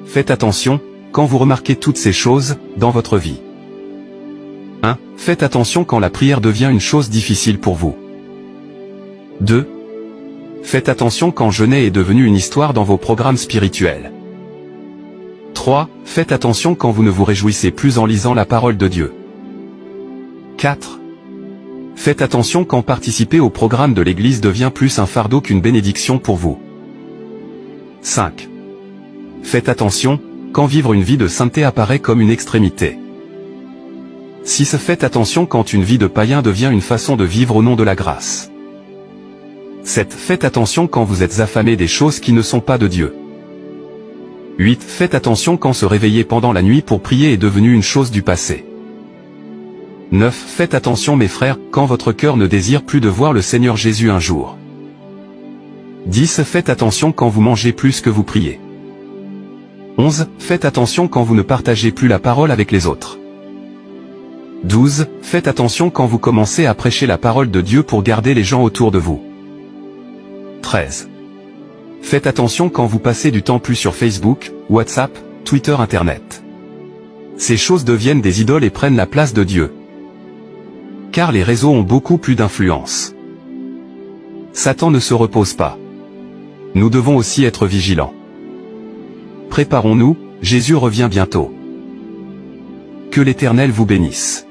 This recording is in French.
Faites attention, quand vous remarquez toutes ces choses, dans votre vie. 1. Faites attention quand la prière devient une chose difficile pour vous. 2. Faites attention quand jeûner est devenu une histoire dans vos programmes spirituels. 3. Faites attention quand vous ne vous réjouissez plus en lisant la parole de Dieu. 4. Faites attention quand participer au programme de l'Église devient plus un fardeau qu'une bénédiction pour vous. 5. Faites attention, quand vivre une vie de sainteté apparaît comme une extrémité. 6. Faites attention quand une vie de païen devient une façon de vivre au nom de la grâce. 7. Faites attention quand vous êtes affamé des choses qui ne sont pas de Dieu. 8. Faites attention quand se réveiller pendant la nuit pour prier est devenu une chose du passé. 9. Faites attention mes frères, quand votre cœur ne désire plus de voir le Seigneur Jésus un jour. 10. Faites attention quand vous mangez plus que vous priez. 11. Faites attention quand vous ne partagez plus la parole avec les autres. 12. Faites attention quand vous commencez à prêcher la parole de Dieu pour garder les gens autour de vous. 13. Faites attention quand vous passez du temps plus sur Facebook, WhatsApp, Twitter, Internet. Ces choses deviennent des idoles et prennent la place de Dieu. Car les réseaux ont beaucoup plus d'influence. Satan ne se repose pas. Nous devons aussi être vigilants. Préparons-nous, Jésus revient bientôt. Que l'Éternel vous bénisse.